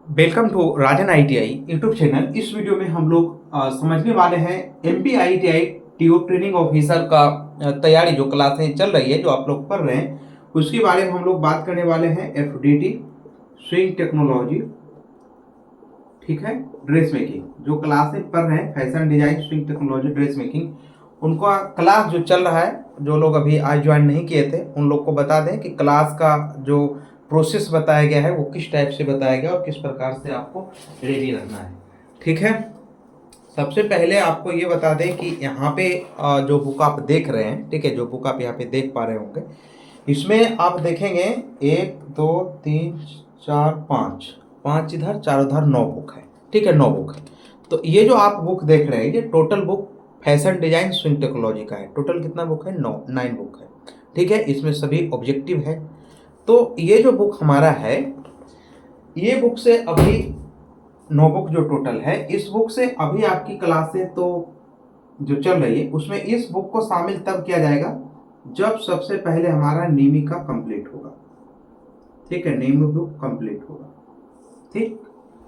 Welcome to Rajan ITI YouTube channel. इस video में हम लोग समझने वाले हैं MP ITI TO training officer का तैयारी जो क्लासें चल रही है, जो आप लोग पढ़ रहे हैं, उसके बारे में हम लोग बात करने वाले हैं। एफडीटी स्विंग टेक्नोलॉजी, ठीक है, ड्रेस मेकिंग, जो क्लासें पढ़ रहे हैं fashion design sewing technology dress making, उनका क्लास जो चल रहा है, जो लोग अभी आज ज्वाइन नहीं किए थे उन लोग को बता दें कि क्लास का जो प्रोसेस बताया गया है वो किस टाइप से बताया गया और किस प्रकार से आपको रेडी रहना है। ठीक है, सबसे पहले आपको ये बता दें कि यहाँ पे जो बुक आप देख रहे हैं, ठीक है, जो बुक आप यहाँ पे देख पा रहे होंगे, इसमें आप देखेंगे 1 2 3 4 5 5 इधर 4 उधर 9 बुक है। ठीक है, 9 बुक है। तो ये जो आप बुक देख रहे हैं, ये total book fashion design sewing technology का है। टोटल कितना बुक है? 9 बुक है। ठीक है, इसमें सभी ऑब्जेक्टिव है। तो ये जो बुक हमारा है, ये बुक से अभी 9 बुक जो टोटल है, इस बुक से अभी आपकी क्लासें तो जो चल रही है उसमें इस बुक को शामिल तब किया जाएगा जब सबसे पहले हमारा नीमिका कंप्लीट होगा। ठीक है, नीमिका बुक कंप्लीट होगा। ठीक,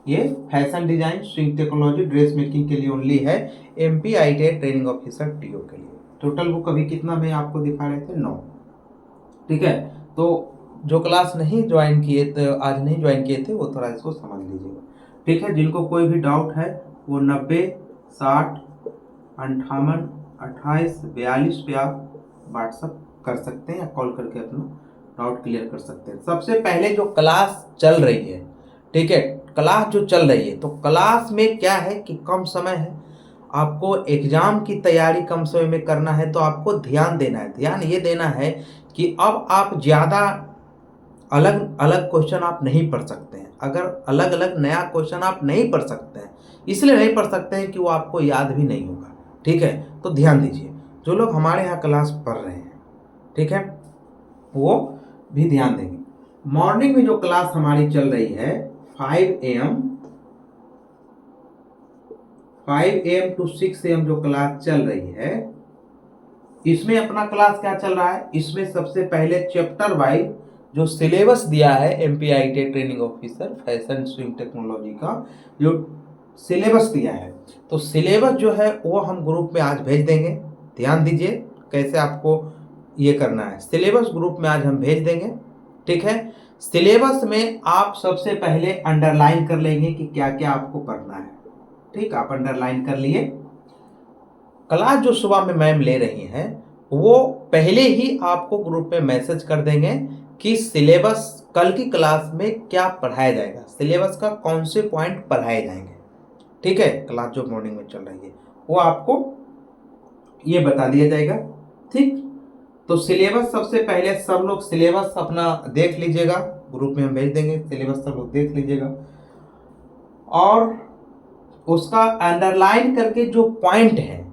ये fashion design sewing technology dress making के लिए ओनली है, MP ITI training officer TO के लिए। टोटल बुक अभी कितना में आपको दिखा रहे थे? 9। ठीक है, तो जो क्लास नहीं ज्वाइन किए तो आज नहीं ज्वाइन किए थे वो थोड़ा इसको समझ लीजिएगा। ठीक है, जिनको कोई भी डाउट है वो 90 60 58 28 42 पे आप व्हाट्सअप कर सकते हैं या कॉल करके अपना डाउट क्लियर कर सकते हैं। सबसे पहले जो क्लास चल रही है, ठीक है, क्लास जो चल रही है, तो क्लास में क्या है कि कम समय है, आपको एग्जाम की तैयारी कम समय में करना है, तो आपको ध्यान देना है। ध्यान ये देना है कि अब आप ज़्यादा अलग अलग क्वेश्चन आप नहीं पढ़ सकते हैं। अगर अलग अलग नया क्वेश्चन आप नहीं पढ़ सकते हैं, इसलिए नहीं पढ़ सकते हैं कि वो आपको याद भी नहीं होगा। ठीक है, तो ध्यान दीजिए, जो लोग हमारे यहाँ क्लास पढ़ रहे हैं, ठीक है, वो भी ध्यान देंगे। मॉर्निंग में जो क्लास हमारी चल रही है 5 AM 5 AM टू 6 AM जो क्लास चल रही है, इसमें अपना क्लास क्या चल रहा है? इसमें सबसे पहले चैप्टर वाइज जो सिलेबस दिया है एमपीआईटी ट्रेनिंग ऑफिसर फैशन स्विंग टेक्नोलॉजी का, जो सिलेबस दिया है, तो सिलेबस जो है वो हम ग्रुप में आज भेज देंगे। ध्यान दीजिए कैसे आपको ये करना है। सिलेबस ग्रुप में आज हम भेज देंगे। ठीक है, सिलेबस में आप सबसे पहले अंडरलाइन कर लेंगे कि क्या क्या आपको पढ़ना है। ठीक, आप अंडरलाइन कर लिए। क्लास जो सुबह में मैम ले रही हैं, वो पहले ही आपको ग्रुप में मैसेज कर देंगे कि सिलेबस कल की क्लास में क्या पढ़ाया जाएगा, सिलेबस का कौन से पॉइंट पढ़ाए जाएंगे। ठीक है, क्लास जो मॉर्निंग में चल रही है वो आपको ये बता दिया जाएगा। ठीक, तो सिलेबस सबसे पहले सब लोग सिलेबस अपना देख लीजिएगा, ग्रुप में हम भेज देंगे, सिलेबस सब लोग देख लीजिएगा और उसका अंडरलाइन करके जो पॉइंट है,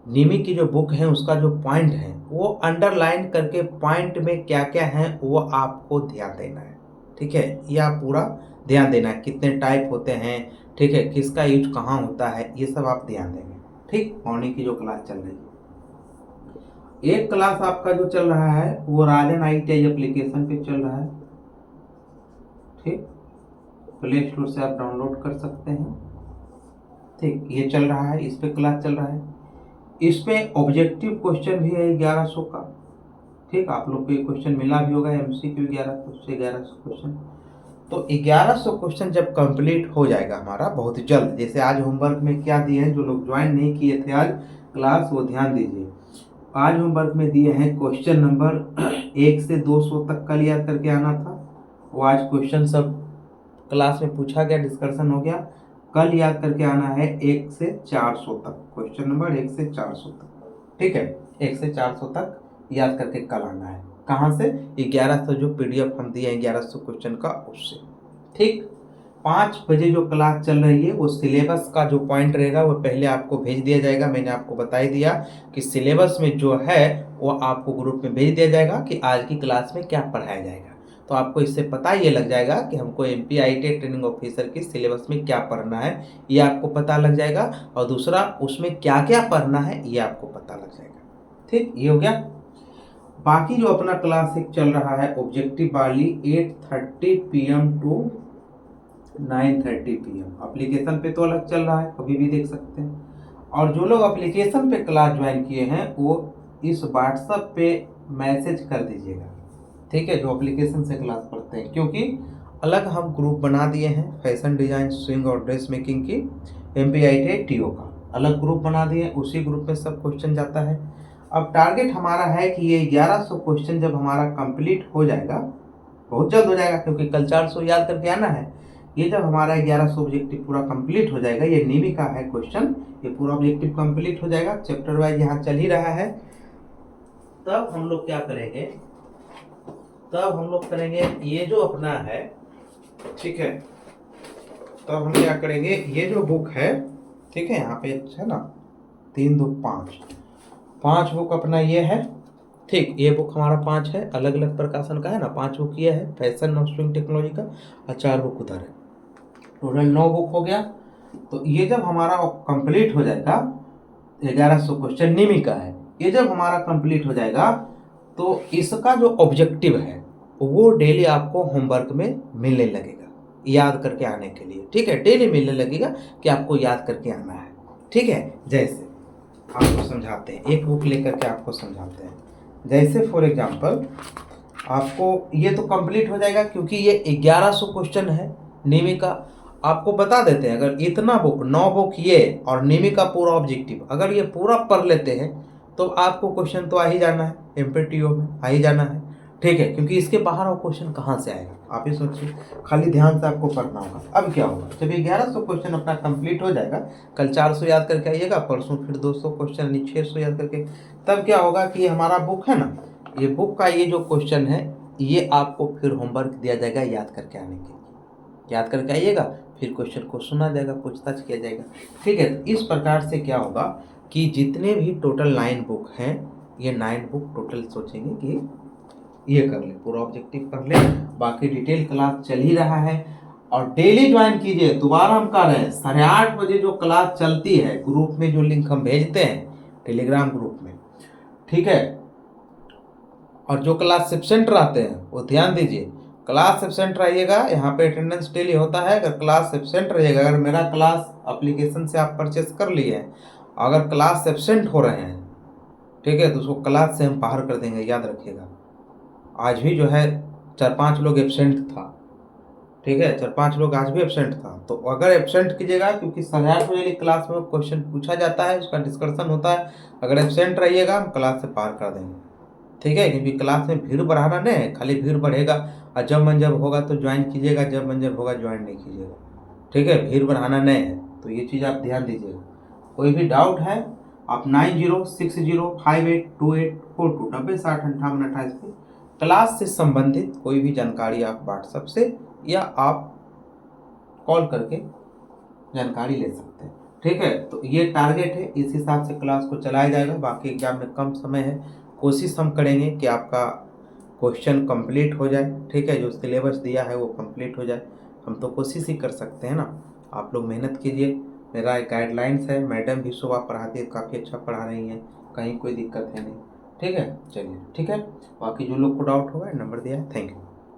निमी की जो बुक है उसका जो पॉइंट है वो अंडरलाइन करके पॉइंट में क्या क्या है वो आपको ध्यान देना है। ठीक है, ये आप पूरा ध्यान देना है, कितने टाइप होते हैं, ठीक है, किसका यूज कहाँ होता है, ये सब आप ध्यान देंगे। ठीक, मॉर्निंग की जो क्लास चल रही है, एक क्लास आपका जो चल रहा है वो राजन आईटीआई एप्लीकेशन पे चल रहा है। ठीक, प्ले स्टोर से आप डाउनलोड कर सकते हैं। ठीक, ये चल रहा है, इस पे क्लास चल रहा है। इस पे ऑब्जेक्टिव क्वेश्चन भी है 1100 का। ठीक, आप लोग को ये क्वेश्चन मिला भी होगा, एमसीक्यू 1100 क्वेश्चन। तो 1100 क्वेश्चन जब कंप्लीट हो जाएगा हमारा बहुत जल्द, जैसे आज होमवर्क में क्या दिए हैं, जो लोग ज्वाइन नहीं किए थे आज क्लास वो ध्यान दीजिए। आज होमवर्क में दिए हैं क्वेश्चन नंबर 1 से 200 तक कल याद करके आना था, वो आज क्वेश्चन सब क्लास में पूछा गया, डिस्कशन हो गया। कल याद करके आना है 1 से 400 तक, क्वेश्चन नंबर 1 से 400 तक। ठीक है, 1 से 400 तक याद करके कल आना है। कहाँ से? 1100 जो पीडीएफ हम दिए हैं 1100 क्वेश्चन का, उससे। ठीक, 5 बजे जो क्लास चल रही है वो सिलेबस का जो पॉइंट रहेगा वो पहले आपको भेज दिया जाएगा। मैंने आपको बता ही दिया कि सिलेबस में जो है वो आपको ग्रुप में भेज दिया जाएगा कि आज की क्लास में क्या पढ़ाया जाएगा। तो आपको इससे पता ये लग जाएगा कि हमको एमपीआईटी ट्रेनिंग ऑफिसर की सिलेबस में क्या पढ़ना है, ये आपको पता लग जाएगा। और दूसरा, उसमें क्या क्या पढ़ना है ये आपको पता लग जाएगा। ठीक, ये हो गया। बाकी जो अपना क्लास एक चल रहा है ऑब्जेक्टिव वाली 8:30 PM टू 9:30 PM। एप्लीकेशन पे तो अलग चल रहा है, कभी भी देख सकते हैं। और जो लोग एप्लीकेशन पे क्लास ज्वाइन किए हैं वो इस व्हाट्सएप पे मैसेज कर दीजिएगा, ठीक है, जो एप्लीकेशन से क्लास पढ़ते हैं, क्योंकि अलग हम ग्रुप बना दिए हैं फैशन डिजाइन, स्विंग और ड्रेस मेकिंग की MPIT TO का अलग ग्रुप बना दिए, उसी ग्रुप में सब क्वेश्चन जाता है। अब टारगेट हमारा है कि ये 1100 क्वेश्चन जब हमारा कंप्लीट हो जाएगा, बहुत जल्द हो जाएगा क्योंकि कल 400 याद करके आना है, ये जब हमारा 1100 ऑब्जेक्टिव पूरा कंप्लीट हो जाएगा, ये नीमी का है क्वेश्चन, ये पूरा ऑब्जेक्टिव कंप्लीट हो जाएगा, चैप्टर वाइज यहाँ चल ही रहा है, तब हम लोग क्या करेंगे, तब हम लोग करेंगे ये जो अपना है, ठीक है, तब हम क्या करेंगे, ये जो बुक है, ठीक है, यहाँ पे है ना 3 2 5 बुक अपना ये है, ठीक, ये बुक हमारा 5 है, अलग अलग प्रकाशन का है ना, 5 बुक ये है फैशन और स्विंग टेक्नोलॉजी का, और 4 बुक उधर है, टोटल 9 बुक हो गया। तो ये जब हमारा कंप्लीट हो जाएगा, 1100 क्वेश्चन नीमी का है, ये जब हमारा कंप्लीट हो जाएगा तो इसका जो ऑब्जेक्टिव है वो डेली आपको होमवर्क में मिलने लगेगा याद करके आने के लिए, ठीक है, डेली मिलने लगेगा कि आपको याद करके आना है, ठीक है। जैसे आपको समझाते हैं, एक बुक लेकर के आपको समझाते हैं, जैसे फॉर एग्जांपल आपको ये तो कंप्लीट हो जाएगा क्योंकि ये 1100 क्वेश्चन है नीमी का, आपको बता देते हैं अगर इतना बुक 9 बुक ये और नीमी का पूरा ऑब्जेक्टिव अगर ये पूरा पढ़ लेते हैं तो आपको क्वेश्चन तो आ ही जाना है, MPTO में आ ही जाना है, ठीक है, क्योंकि इसके बाहर वो क्वेश्चन कहाँ से आएगा आप ही सोचिए, खाली ध्यान से आपको पढ़ना होगा। अब क्या होगा, जब 1100 क्वेश्चन अपना कंप्लीट हो जाएगा, कल 400 याद करके आइएगा, परसों फिर 200 क्वेश्चन, 600 याद करके, तब क्या होगा कि हमारा बुक है ना, ये बुक का ये जो क्वेश्चन है ये आपको फिर होमवर्क दिया जाएगा याद करके आने के लिए, याद करके आइएगा, फिर क्वेश्चन को सुना जाएगा, पूछताछ किया जाएगा, ठीक है। तो इस प्रकार से क्या होगा कि जितने भी टोटल 9 बुक हैं, ये 9 बुक टोटल सोचेंगे कि ये कर ले, पूरा ऑब्जेक्टिव कर ले, बाकी डिटेल क्लास चल ही रहा है, और डेली ज्वाइन कीजिए। दोबारा हम कह रहे हैं 8:30 बजे जो क्लास चलती है ग्रुप में, जो लिंक हम भेजते हैं टेलीग्राम ग्रुप में, ठीक है, और जो क्लास एब्सेंट रहते हैं वो ध्यान दीजिए, क्लास एब्सेंट रहिएगा, यहाँ पे अटेंडेंस डेली होता है, अगर क्लास एब्सेंट रहिएगा, अगर मेरा क्लास एप्लीकेशन से आप परचेस कर लिए हैं, अगर क्लास एब्सेंट हो रहे हैं, ठीक है, तो उसको क्लास से हम बाहर कर देंगे, याद रखिएगा। आज भी जो है 4-5 लोग एब्सेंट था, ठीक है, 4-5 लोग आज भी एब्सेंट था, तो अगर एब्सेंट कीजिएगा क्योंकि 8:30 बजे वाली क्लास में क्वेश्चन पूछा जाता है, उसका डिस्कशन होता है, अगर एब्सेंट रहिएगा हम क्लास से बाहर कर देंगे, ठीक है, क्योंकि क्लास में भीड़ बढ़ाना नहीं है, खाली भीड़ बढ़ेगा, और जब मन जब होगा तो ज्वाइन कीजिएगा, जब मन जब होगा ज्वाइन नहीं कीजिएगा, ठीक है, भीड़ बढ़ाना नहीं है, तो ये चीज़ आप ध्यान दीजिएगा। कोई भी डाउट है आप 9060582842 90605828 पे क्लास से संबंधित कोई भी जानकारी आप व्हाट्सएप से या आप कॉल करके जानकारी ले सकते हैं, ठीक है। तो ये टारगेट है, इस हिसाब से क्लास को चलाया जाएगा, बाकी एग्जाम में कम समय है, कोशिश हम करेंगे कि आपका क्वेश्चन कंप्लीट हो जाए, ठीक है, जो सिलेबस दिया है वो कंप्लीट हो जाए, हम तो कोशिश ही कर सकते हैं ना, आप लोग मेहनत कीजिए, मेरा एक गाइडलाइंस है, मैडम भी सुबह पढ़ाती है, काफ़ी अच्छा पढ़ा रही हैं, कहीं कोई दिक्कत है नहीं, ठीक है, चलिए ठीक है, बाकी जो लोग को डाउट होगा नंबर दिया है, थैंक यू।